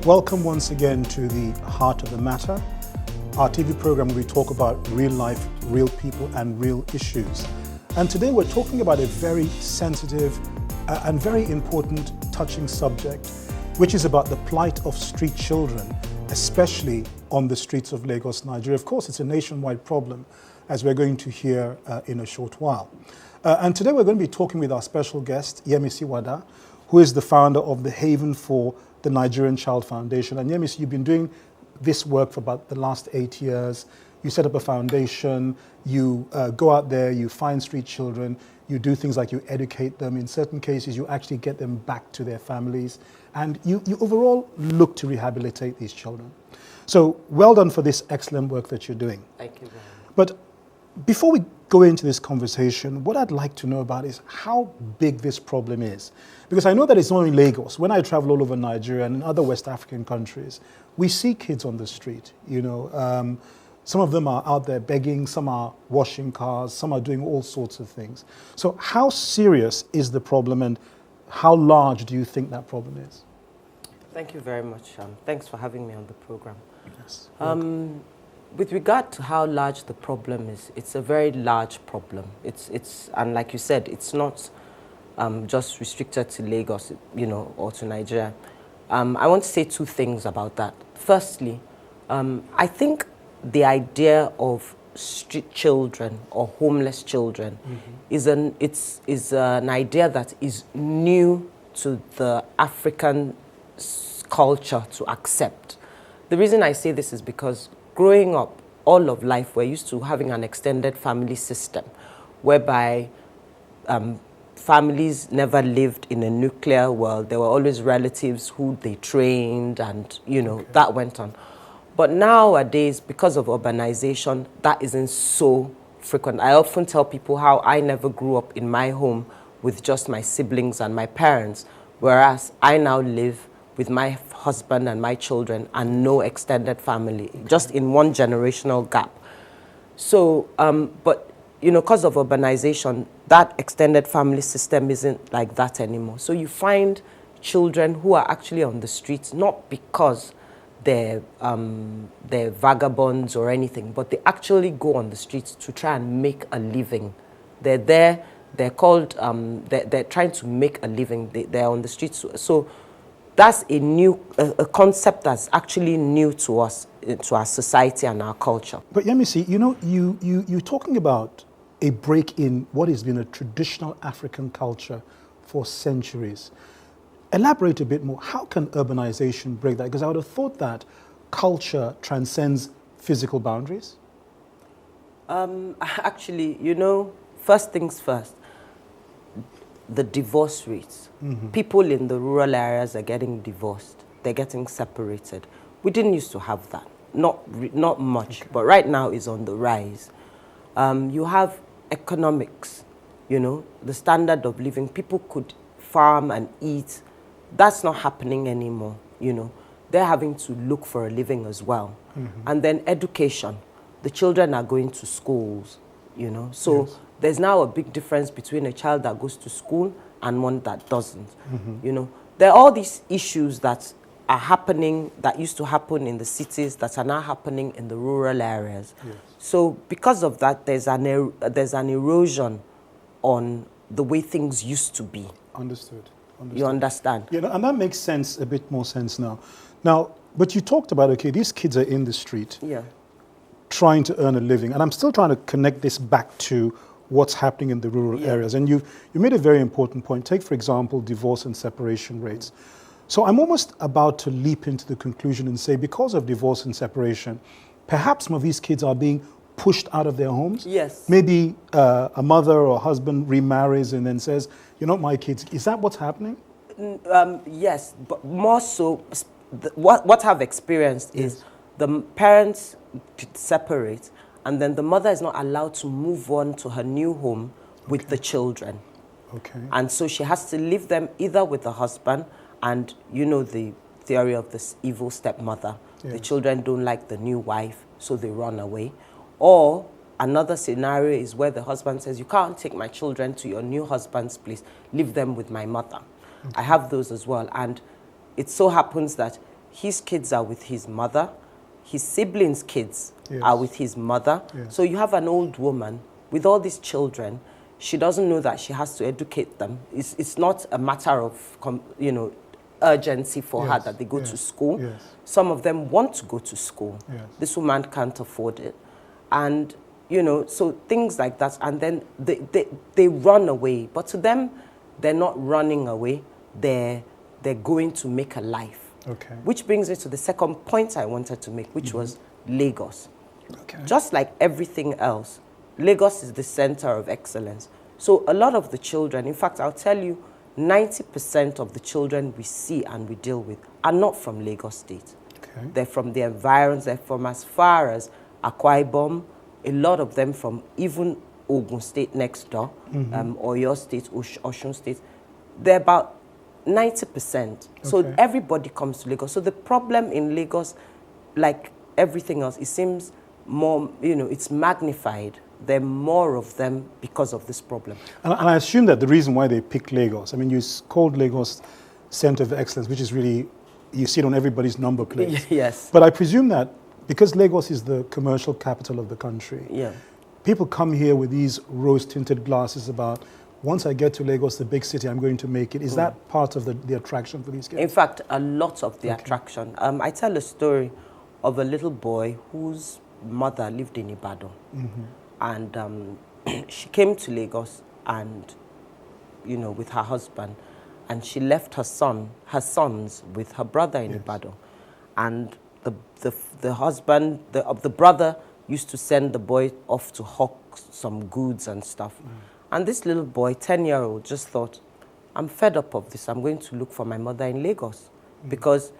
Welcome once again to the Heart of the Matter, our TV program where we talk about real life, real people and real issues. And today we're talking about a very sensitive and very important, touching subject, which is about the plight of street children, especially on the streets of Lagos, Nigeria. Of course, it's a nationwide problem, as we're going to hear in a short while. And today we're going to be talking with our special guest, Yemisi Wada, who is the founder of the Haven for the Nigerian Child Foundation. And Yemisi, you've been doing this work for about the last 8 years. You set up a foundation, you go out there, you find street children, you do things like you educate them. In certain cases, you actually get them back to their families. And you overall look to rehabilitate these children. So well done for this excellent work that you're doing. Thank you very much. But before we go into this conversation, what I'd like to know about is how big this problem is. Because I know that it's not in Lagos. When I travel all over Nigeria and in other West African countries, we see kids on the street. Some of them are out there begging, some are washing cars, some are doing all sorts of things. So how serious is the problem and how large do you think that problem is? Thank you very much. Thanks for having me on the program. Yes. With regard to how large the problem is, it's a very large problem. And like you said, it's not just restricted to Lagos, or to Nigeria. I want to say two things about that. Firstly, I think the idea of street children or homeless children is an idea that is new to the African culture to accept. The reason I say this is because growing up, all of life, we're used to having an extended family system whereby families never lived in a nuclear world. There were always relatives who they trained and, that went on. But nowadays, because of urbanization, that isn't so frequent. I often tell people how I never grew up in my home with just my siblings and my parents, whereas I now live with my husband and my children and no extended family, just in one generational gap. So, but, because of urbanization, that extended family system isn't like that anymore. So you find children who are actually on the streets, not because they're vagabonds or anything, but they actually go on the streets to try and make a living. They're there, they're called, they're trying to make a living. They're on the streets. So that's a concept that's actually new to us, to our society and our culture. But Yemisi, you're talking about a break in what has been a traditional African culture for centuries. Elaborate a bit more. How can urbanization break that? Because I would have thought that culture transcends physical boundaries. Actually, first things first, the divorce rates. People in the rural areas are getting divorced. They're getting separated. We didn't used to have that. Not much, okay. But right now is on the rise. You have economics, the standard of living. People could farm and eat. That's not happening anymore, They're having to look for a living as well. And then education. The children are going to schools, So yes. There's now a big difference between a child that goes to school and one that doesn't, There are all these issues that are happening, that used to happen in the cities, that are now happening in the rural areas. Yes. So because of that, there's an erosion on the way things used to be. Understood. You understand? And that makes sense, a bit more sense now. But you talked about, okay, these kids are in the street, trying to earn a living. And I'm still trying to connect this back to what's happening in the rural areas. And you made a very important point. Take, for example, divorce and separation rates. So I'm almost about to leap into the conclusion and say, because of divorce and separation, perhaps some of these kids are being pushed out of their homes. Yes. Maybe a mother or husband remarries and then says, you're not my kids. Is that what's happening? Yes, but more so, what I've experienced is the parents separate, and then the mother is not allowed to move on to her new home with the children. Okay. And so she has to leave them either with the husband, and the theory of this evil stepmother. Yes. The children don't like the new wife, so they run away. Or another scenario is where the husband says, you can't take my children to your new husband's place, leave them with my mother. Okay. I have those as well. And it so happens that his kids are with his mother, his siblings' kids Yes. are with his mother. Yes. So you have an old woman with all these children. She doesn't know that she has to educate them. It's not a matter of, urgency for her Yes, that they go to yes, school. yes. Some of them want to go to school. Yes. This woman can't afford it. And, so things like that. And then they run away. But to them, they're not running away. They're going to make a life. Okay. Which brings me to the second point I wanted to make, which was Lagos. Okay. Just like everything else, Lagos is the center of excellence. So a lot of the children, in fact, I'll tell you, 90% of the children we see and we deal with are not from Lagos State. Okay. They're from the environs, they're from as far as Akwa Ibom, a lot of them from even Ogun State next door, Oyo State, Osun State. They're about 90%. So Okay. everybody comes to Lagos. So the problem in Lagos, like everything else, it seems more, it's magnified. There are more of them because of this problem. And I assume that the reason why they picked Lagos, I mean, you called Lagos Center of Excellence, which is really, you see it on everybody's number plates. Yes. But I presume that because Lagos is the commercial capital of the country, Yeah. people come here with these rose-tinted glasses about, once I get to Lagos, the big city, I'm going to make it. Is that part of the attraction for these kids? In fact, a lot of the attraction. I tell a story of a little boy whose mother lived in Ibadan. And she came to Lagos and, with her husband, and she left her sons with her brother in Ibadan. And the husband, the brother used to send the boy off to hawk some goods and stuff. And this little boy, 10-year-old, just thought, I'm fed up of this. I'm going to look for my mother in Lagos. Because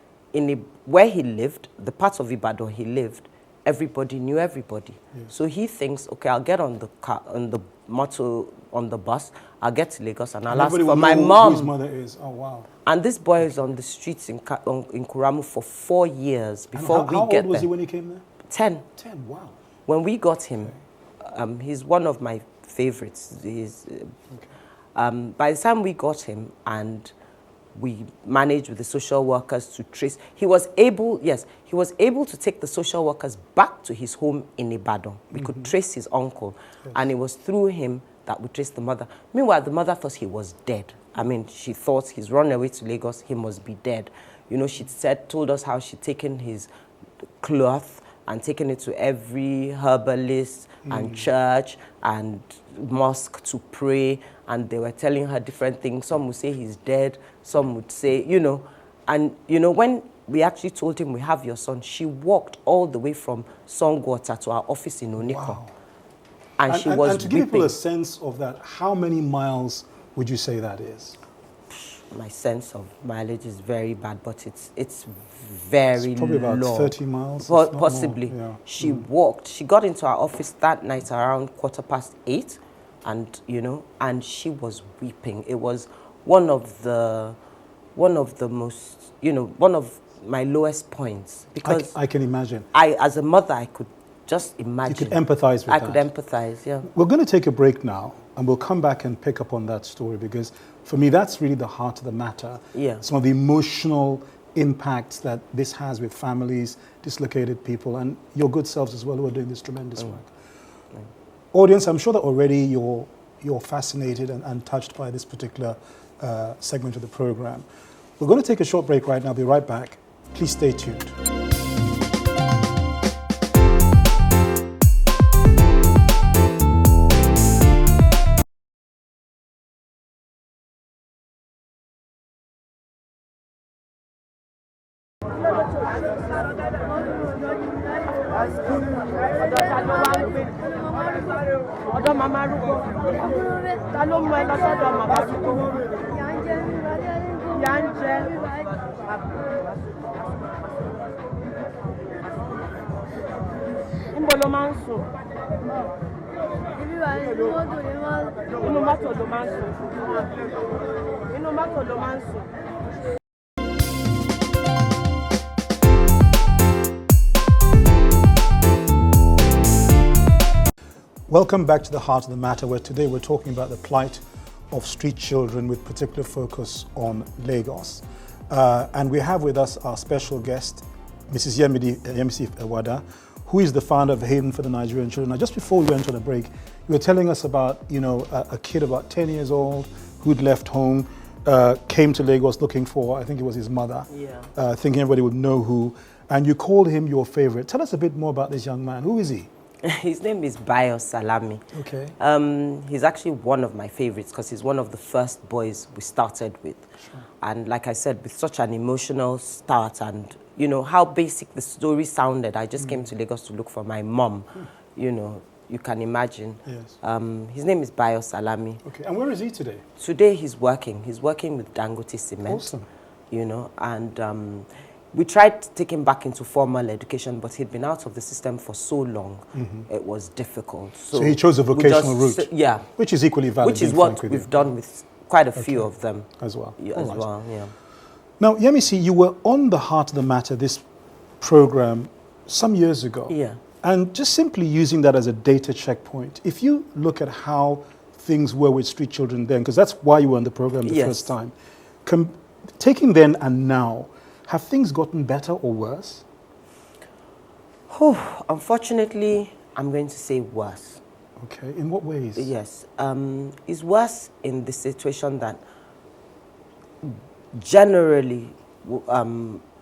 where he lived, the part of Ibadan he lived, everybody knew everybody. So he thinks, okay, I'll get on the car, on the motor, on the bus, I'll get to Lagos and I'll ask Everybody for will my know who mom. his mother is. Oh, wow. And this boy is on the streets in Kuramo for 4 years before And we how get old was there. he when he came there? 10. 10, wow. When we got him, he's one of my favorites. By the time we got him and we managed with the social workers to trace, he was able to take the social workers back to his home in Ibadan. We could trace his uncle, and it was through him that we traced the mother. Meanwhile, the mother thought he was dead. I mean, she thought he's run away to Lagos, he must be dead. She told us how she'd taken his cloth and taken it to every herbalist and church and mosque to pray, and they were telling her different things. Some would say he's dead, some would say, when we actually told him we have your son, she walked all the way from Songwater to our office in Oniko. Wow. And she was and to give people weeping. a sense of that, how many miles would you say that is? My sense of mileage is very bad, but it's very It's probably about low. 30 miles, if not more. Possibly. Yeah. She walked. She got into our office that night around 8:15, and and she was weeping. It was one of the most, one of my lowest points, because I can imagine. as a mother, I could just imagine. You could empathize with I that. could empathize, yeah. We're going to take a break now, and we'll come back and pick up on that story, because for me, that's really the heart of the matter. Yeah. Some of the emotional impacts that this has with families, dislocated people, and your good selves as well, who are doing this tremendous work. Audience, I'm sure that already you're fascinated and touched by this particular segment of the program. We're going to take a short break right now. I'll be right back. Please stay tuned. Ọ̀dọ̀ màmá arúgbó. Ta ló mú ẹ lọ sọ́dọ̀ màmá arúgbó? Ìyà ń jẹ. Níbo ló máa ń sùn? Inú mọ́tò ló máa ń sùn. Inú mọ́tò ló máa ń sùn. Welcome back to the heart of the matter, where today we're talking about the plight of street children with particular focus on Lagos. And we have with us our special guest, Mrs. Yemisi Wada, who is the founder of Haven for the Nigerian Children. Now, just before we went on a break, you were telling us about, a kid about 10 years old who'd left home, came to Lagos looking for, I think it was his mother, thinking everybody would know who, and you called him your favorite. Tell us a bit more about this young man. Who is he? His name is Bayo Salami. Okay. He's actually one of my favorites because he's one of the first boys we started with. Sure. And like I said, with such an emotional start and, how basic the story sounded. I just came to Lagos to look for my mom. You can imagine. Yes. His name is Bayo Salami. Okay, and where is he today? Today he's working. He's working with Dangote Cement. Awesome. And we tried to take him back into formal education, but he'd been out of the system for so long, it was difficult. So he chose a vocational route? Yeah. Which is equally valid. Which is what we've done with quite a few of them. As well. Yeah. Now, Yemisi, you were on the Heart of the Matter, this program, some years ago. Yeah. And just simply using that as a data checkpoint, if you look at how things were with street children then, because that's why you were on the program the first time, taking then and now, have things gotten better or worse? Unfortunately, I'm going to say worse. Okay, in what ways? Yes, it's worse in the situation that generally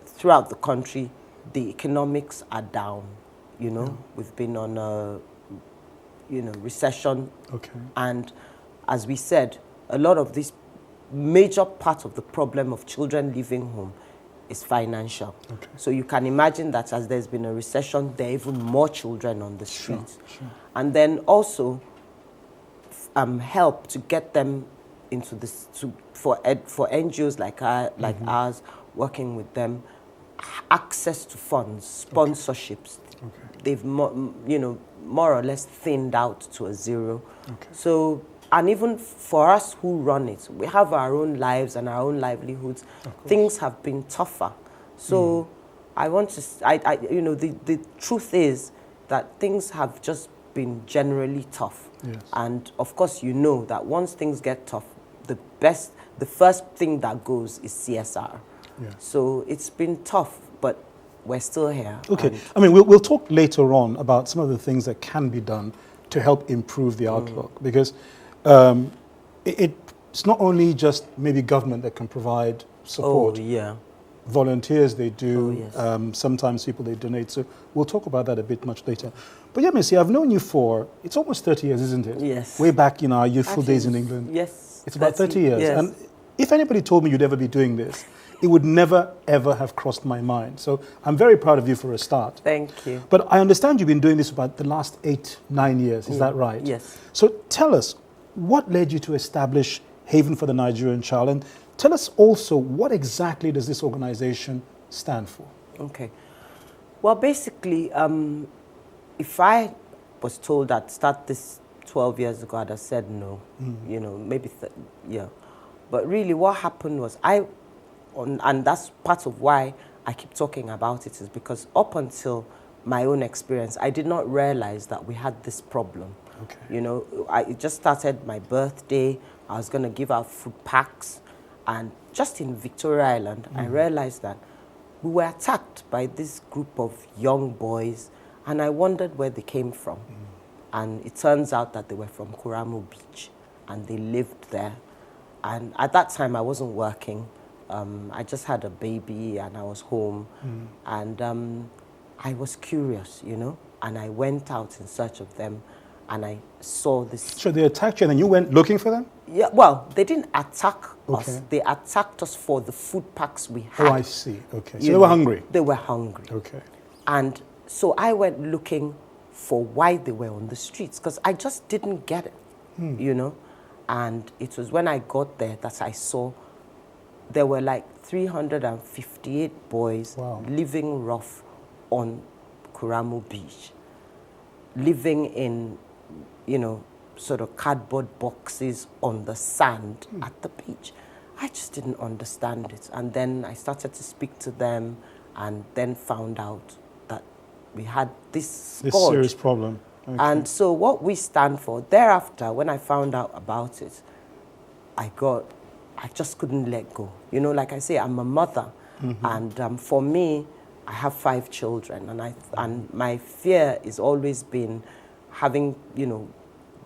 throughout the country, the economics are down. We've been on a, recession. Okay. And as we said, a lot of this major part of the problem of children leaving home is financial. Okay. So you can imagine that as there's been a recession, there are even more children on the streets. Sure. And then also help to get them into this, for NGOs like ours, working with them, access to funds, sponsorships. Okay. They've more or less thinned out to a zero. Okay. So, and even for us who run it, we have our own lives and our own livelihoods. Things have been tougher. So I want to, the truth is that things have just been generally tough. Yes. And of course, that once things get tough, the first thing that goes is CSR. Yes. So it's been tough, but we're still here. Okay. I mean, we'll talk later on about some of the things that can be done to help improve the outlook, because it's not only just maybe government that can provide support. Oh, yeah. Volunteers, they do. Oh, yes. Sometimes people, they donate. So we'll talk about that a bit much later. But Yemisi, I've known you for, it's almost 30 years, isn't it? Yes. Way back in our youthful days in England. Yes. It's about 30 years. Yes. And if anybody told me you'd ever be doing this, it would never, ever have crossed my mind. So I'm very proud of you for a start. Thank you. But I understand you've been doing this about the last 8-9 years. Is that right? Yes. So tell us, what led you to establish Haven for the Nigerian Child? And tell us also, what exactly does this organization stand for? Okay. Well, basically, if I was told I'd start this 12 years ago, I'd have said no. Maybe, But really what happened was and that's part of why I keep talking about it, is because up until my own experience, I did not realize that we had this problem. Okay. It just started my birthday. I was going to give out food packs. And just in Victoria Island, I realized that we were attacked by this group of young boys, and I wondered where they came from. And it turns out that they were from Kuramo Beach, and they lived there. And at that time, I wasn't working. I just had a baby, and I was home. And I was curious, and I went out in search of them, and I saw this. So they attacked you, and then you went looking for them? Yeah, well, they didn't attack us. They attacked us for the food packs we had. Oh, I see. Okay. So they were hungry? They were hungry. Okay. And so I went looking for why they were on the streets, because I just didn't get it, And it was when I got there that I saw there were like 358 boys living rough on Kuramo Beach, living in, sort of cardboard boxes on the sand at the beach. I just didn't understand it. And then I started to speak to them, and then found out that we had this serious problem. Okay. And so what we stand for, thereafter, when I found out about it, I got I just couldn't let go. You know, like I say, I'm a mother, and for me, I have 5 children, and my fear is always been having, you know,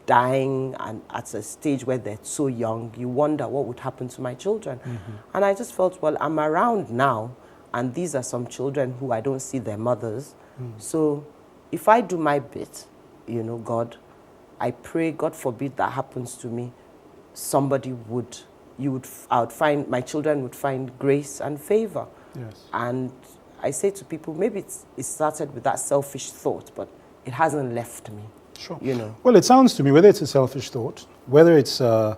dying and at a stage where they're so young, you wonder what would happen to my children. And I just felt, well, I'm around now, and these are some children who I don't see their mothers. So if I do my bit, you know, God, I pray, God forbid that happens to me, somebody would, my children would find grace and favor. Yes. And I say to people, maybe it started with that selfish thought, but it hasn't left me. Sure. You know. Well, it sounds to me, whether it's a selfish thought, whether it's a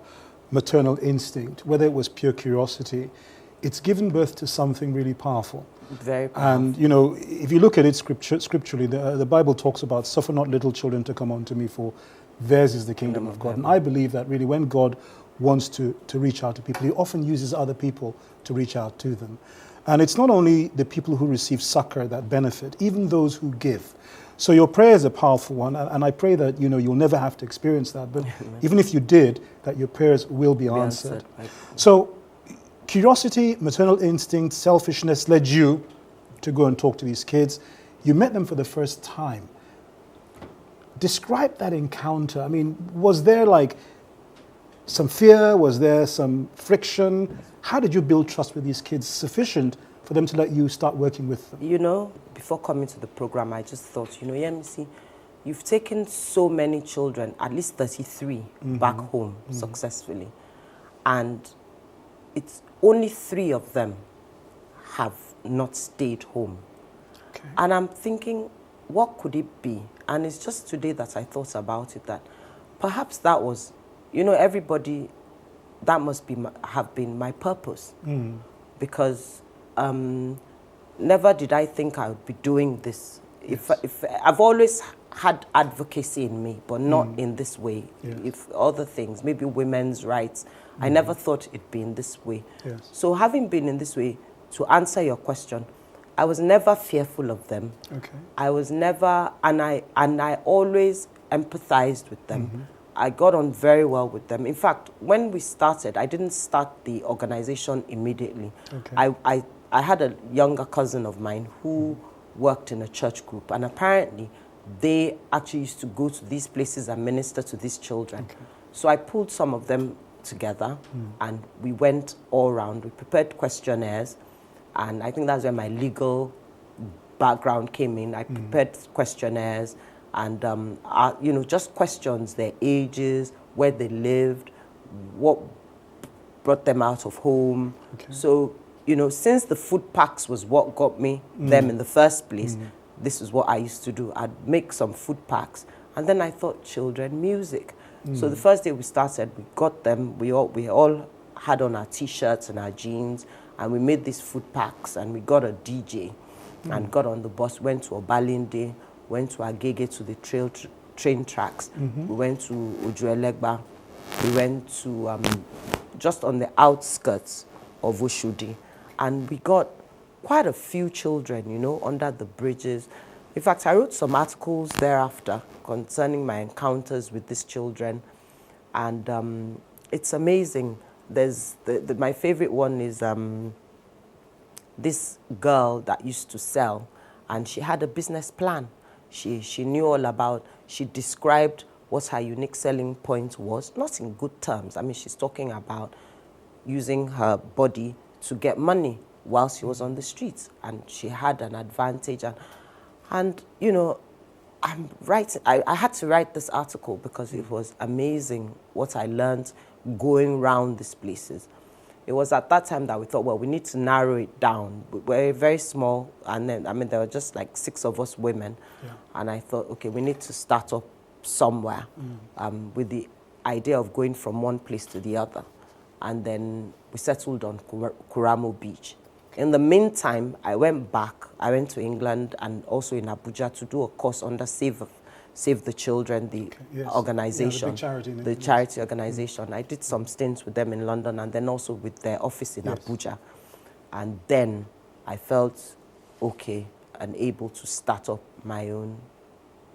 maternal instinct, whether it was pure curiosity, it's given birth to something really powerful. Very powerful. And, you know, if you look at it scripturally, the Bible talks about, suffer not little children to come unto me, for theirs is the kingdom of God. And I believe that really when God wants to reach out to people, he often uses other people to reach out to them. And it's not only the people who receive succor that benefit, even those who give. So your prayer is a powerful one, and I pray that, you know, you'll never have to experience that, but even if you did, that your prayers will be answered. So curiosity, maternal instinct, selfishness led you to go and talk to these kids. You met them for the first time. Describe that encounter. I mean, was there like some fear? Was there some friction? How did you build trust with these kids sufficient for them to let you start working with them? You know, before coming to the program, I just thought, you know, Yemisi, you've taken so many children, at least 33, back home successfully. And it's only 3 of them have not stayed home. Okay. And I'm thinking, what could it be? And it's just today that I thought about it, that perhaps that was, you know, everybody, that must be have been my purpose. Because never did I think I would be doing this. If I've always had advocacy in me, but not in this way. Yes. If other things, maybe women's rights, I never thought it'd be in this way. Yes. So having been in this way, to answer your question, I was never fearful of them. Okay. I was never, and I always empathized with them. I got on very well with them. In fact, when we started, I didn't start the organization immediately. Okay. I had a younger cousin of mine who worked in a church group, and apparently they actually used to go to these places and minister to these children. Okay. So I pulled some of them together and we went all around. We prepared questionnaires, and I think that's where my legal background came in. I prepared questionnaires and, you know, just questions, their ages, where they lived, what brought them out of home. Okay. So, you know, since the food packs was what got me them in the first place, this is what I used to do. I'd make some food packs, and then I thought, children, music. So the first day we started, we got them, we all had on our T-shirts and our jeans, and we made these food packs, and we got a DJ and got on the bus, went to Obalinde, went to Agege to the train tracks. We went to Ojuelegba. We went to just on the outskirts of Oshodi, and we got quite a few children, you know, under the bridges. In fact, I wrote some articles thereafter concerning my encounters with these children, and it's amazing. There's my favorite one is this girl that used to sell, and she had a business plan. She knew all about, she described what her unique selling point was, not in good terms. I mean, she's talking about using her body to get money while she was on the streets, and she had an advantage. And you know, I'm writing, I had to write this article because it was amazing what I learned going around these places. It was at that time that we thought, well, we need to narrow it down. We're very small, and then, I mean, there were just like 6 of us women. Yeah. And I thought, okay, we need to start up somewhere with the idea of going from one place to the other. And then we settled on Kuramo Beach. In the meantime, I went back. I went to England and also in Abuja to do a course under Save the Children, the organization, the charity organization. I did some stints with them in London and then also with their office in Abuja. And then I felt okay and able to start up my own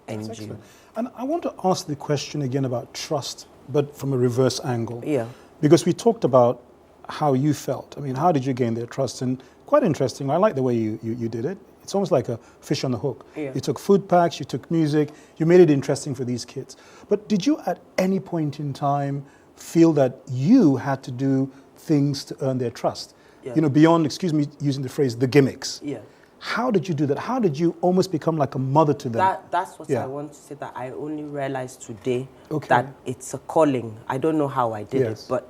NGO. And I want to ask the question again about trust, but from a reverse angle. Yeah. Because we talked about how you felt. I mean, how did you gain their trust? And quite interesting, I like the way you did it. It's almost like a fish on the hook. Yeah. You took food packs, you took music, you made it interesting for these kids. But did you at any point in time feel that you had to do things to earn their trust? Yeah. You know, beyond, excuse me using the phrase, the gimmicks. Yeah. How did you do that? How did you almost become like a mother to them? That's what Yeah. I want to say, that I only realized today Okay. that it's a calling. I don't know how I did Yes. it, but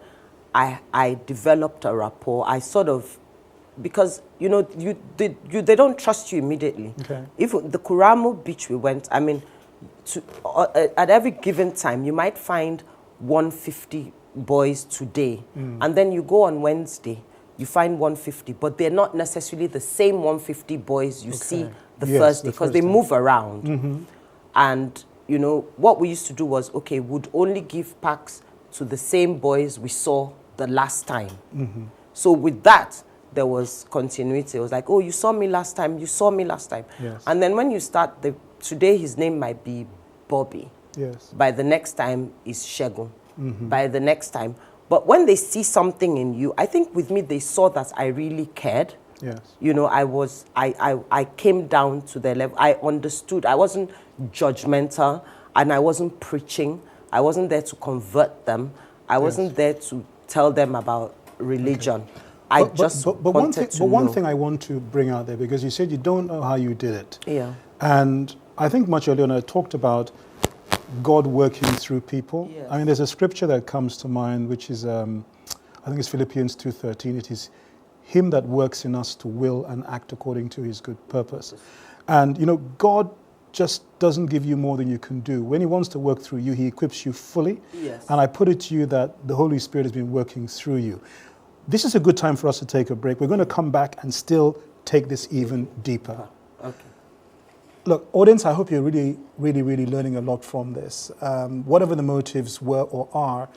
I developed a rapport. I sort of, because, you know, they don't trust you immediately. Okay. Even the Kuramo Beach we went, I mean, at every given time, you might find 150 boys today, and then you go on Wednesday, you find 150, but they're not necessarily the same 150 boys you see the Yes, first day, the because first they day. move around. And, you know, what we used to do was, okay, we'd only give packs to the same boys we saw the last time. So with that, there was continuity. It was like, oh, you saw me last time, you saw me last time. Yes. And then when you start, today his name might be Bobby. Yes. By the next time is Shegun. By the next time. But when they see something in you, I think with me, they saw that I really cared. Yes. You know, I came down to their level. I understood. I wasn't judgmental, and I wasn't preaching. I wasn't there to convert them. I wasn't there to tell them about religion. I just wanted to know. But one thing I want to bring out there, because you said you don't know how you did it. Yeah. And I think much earlier on I talked about God working through people. Yes. I mean, there's a scripture that comes to mind, which is, I think it's Philippians 2:13. It is him that works in us to will and act according to his good purpose. And, you know, God just doesn't give you more than you can do. When he wants to work through you, he equips you fully. Yes. And I put it to you that the Holy Spirit has been working through you. This is a good time for us to take a break. We're going to come back and still take this even deeper. Okay. Look, audience, I hope you're really, really, really learning a lot from this. Whatever the motives were or are,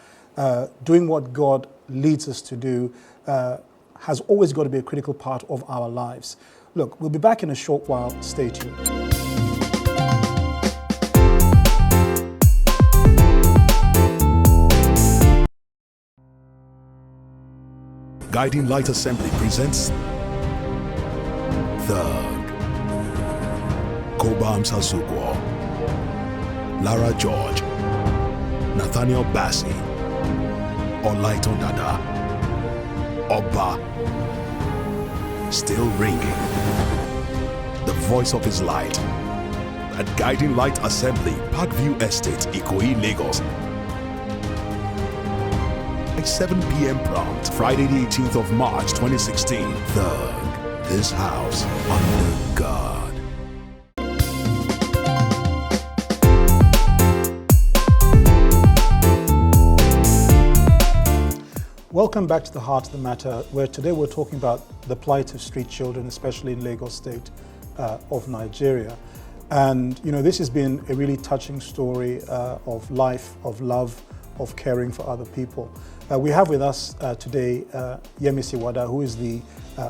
doing what God leads us to do has always got to be a critical part of our lives. Look, we'll be back in a short while. Stay tuned. Guiding Light Assembly presents Thug, Kobam Sasuko, Lara George, Nathaniel Bassi, Olaito Dada, Oba, still ringing. The voice of his light at Guiding Light Assembly, Parkview Estate, Ikoyi, Lagos. 7 p.m. prompt, Friday the 18th of March 2016. Thug, this house under God. Welcome back to the Heart of the Matter, where today we're talking about the plight of street children, especially in Lagos State of Nigeria. And, you know, this has been a really touching story of life, of love, of caring for other people. We have with us today Yemisi Wada, who is the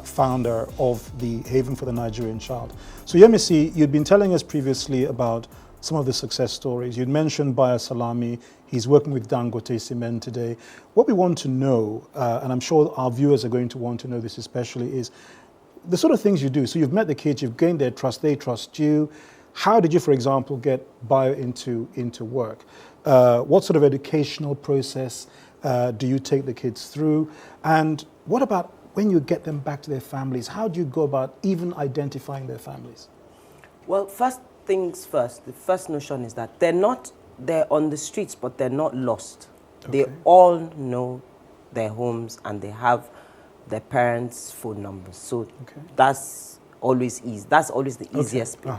founder of the Haven for the Nigerian Child. So Yemisi, you'd been telling us previously about some of the success stories. You'd mentioned Baya Salami. He's working with Dangote Cement today. What we want to know, and I'm sure our viewers are going to want to know this especially, is the sort of things you do. So you've met the kids, you've gained their trust, they trust you. How did you, for example, get Baya into work? What sort of educational process do you take the kids through? And what about when you get them back to their families? How do you go about even identifying their families? Well, first things first, the first notion is that they're on the streets, but they're not lost. Okay. They all know their homes and they have their parents' phone numbers. So that's always easy. That's always the easiest bit.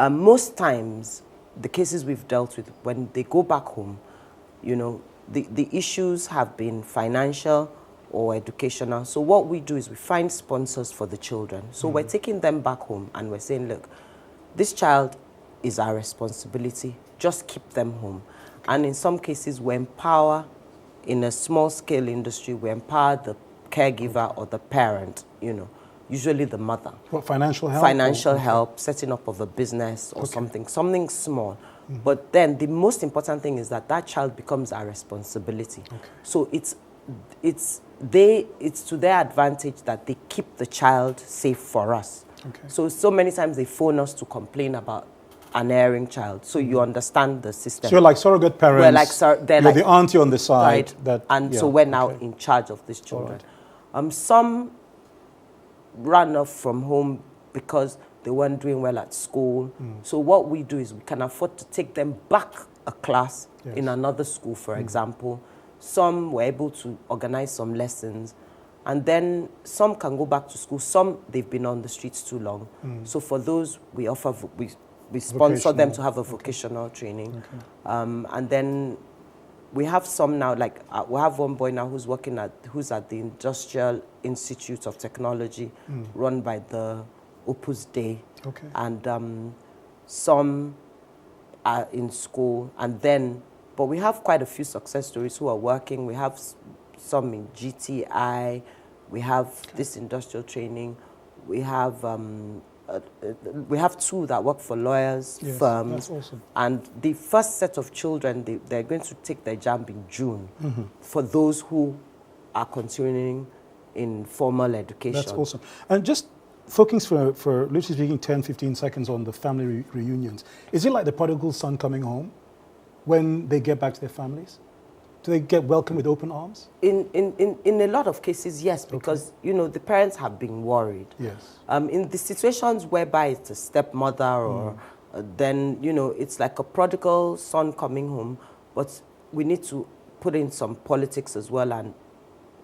Most times, the cases we've dealt with, when they go back home, you know, the issues have been financial or educational. So what we do is we find sponsors for the children. So we're taking them back home and we're saying, look, this child is our responsibility. Just keep them home. And in some cases, we empower, in a small scale industry, we empower the caregiver or the parent, you know, usually the mother. What, financial help? Financial help, setting up of a business or something small. But then the most important thing is that that child becomes our responsibility. So it's it's to their advantage that they keep the child safe for us. Okay. So many times they phone us to complain about an erring child. So you understand the system. So you're like surrogate parents. We're like, you're like the auntie on the side. So we're now in charge of these children. Some ran off from home because they weren't doing well at school. So what we do is we can afford to take them back a class in another school, for example. Some were able to organize some lessons, and then some can go back to school. Some, they've been on the streets too long. So for those, we offer, we sponsor them to have a vocational training. And then we have some now, like we have one boy now who's at the Industrial Institute of Technology, run by the Opus Dei. And some are in school, and then, but we have quite a few success stories who are working. We have some in GTI, we have this industrial training, we have two that work for lawyers, firms. That's awesome. And the first set of children, they're going to take their jam in June for those who are continuing in formal education. That's awesome. And just focus for literally speaking 10, 15 seconds on the family reunions. Is it like the prodigal son coming home when they get back to their families? Do they get welcomed with open arms? In a lot of cases, yes, because, you know, the parents have been worried. Yes. In the situations whereby it's a stepmother or then, you know, it's like a prodigal son coming home, but we need to put in some politics as well and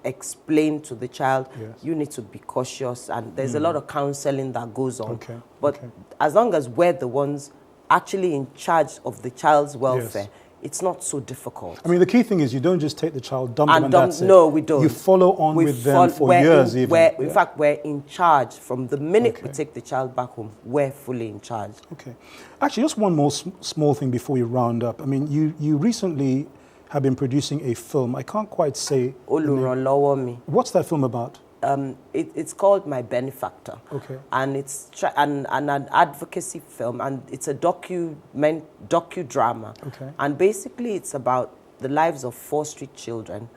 explain to the child, you need to be cautious, and there's a lot of counseling that goes on. But as long as we're the ones actually in charge of the child's welfare, it's not so difficult. I mean, the key thing is you don't just take the child, dump them, and that's it. No, we don't. You follow on with them for years In fact, we're in charge. From the minute we take the child back home, we're fully in charge. Okay. Actually, just one more small thing before we round up. I mean, you recently have been producing a film. I can't quite say. Oluranlowo. What's that film about? It's called My Benefactor. Okay. And it's an advocacy film, and it's a docudrama. Okay. And basically it's about the lives of 4 street children,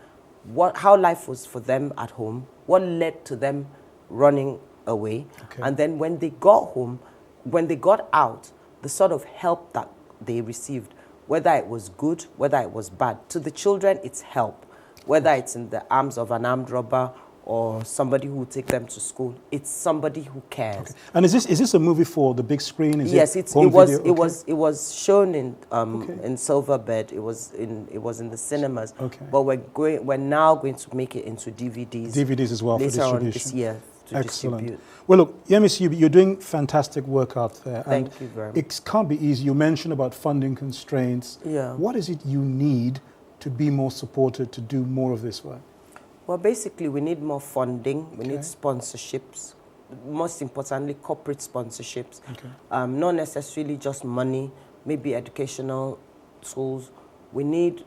how life was for them at home, what led to them running away, and then when they got home, when they got out, the sort of help that they received, whether it was good, whether it was bad. To the children, it's help. Whether it's in the arms of an armed robber or somebody who will take them to school, it's somebody who cares. Okay. And is this a movie for the big screen? Yes, it was shown in Silverbird. It was in the cinemas. Okay. But we're now going to make it into DVDs. DVDs as well for distribution. Later on this year. Excellent. Distribute. Well, look, Yemisi, you're doing fantastic work out there. Thank you very much. It can't be easy. You mentioned about funding constraints. Yeah. What is it you need to be more supported, to do more of this work? Well, basically, we need more funding. We need sponsorships. Most importantly, corporate sponsorships. Not necessarily just money, maybe educational tools. We need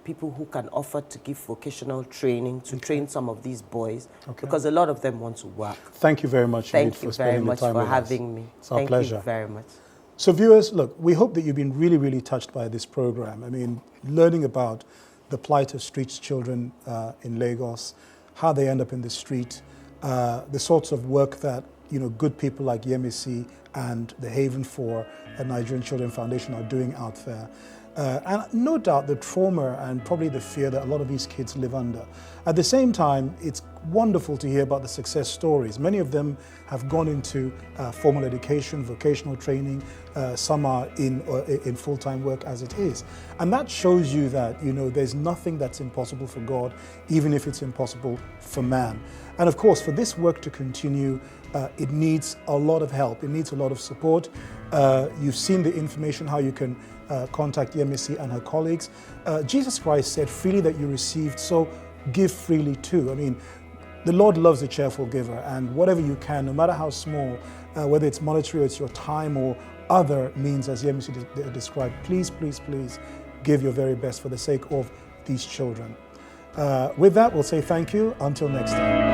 people who can offer to give vocational training to train some of these boys, because a lot of them want to work. Thank you very much. Thank you very much for having me. It's our pleasure. Thank you very much. So viewers, look, we hope that you've been really, really touched by this program. I mean, learning about the plight of street children in Lagos, how they end up in the street, the sorts of work that, you know, good people like Yemisi and the Haven for Nigerian Children Foundation are doing out there. And no doubt the trauma and probably the fear that a lot of these kids live under. At the same time, it's wonderful to hear about the success stories. Many of them have gone into formal education, vocational training. Some are in full-time work as it is. And that shows you that, you know, there's nothing that's impossible for God, even if it's impossible for man. And of course, for this work to continue, it needs a lot of help. It needs a lot of support. You've seen the information, how you can contact Yemisi and her colleagues. Jesus Christ said, freely that you received, so give freely too. I mean, the Lord loves a cheerful giver, and whatever you can, no matter how small, whether it's monetary or it's your time or other means, as Yemisi described, please, please, please give your very best for the sake of these children. With that, we'll say thank you. Until next time.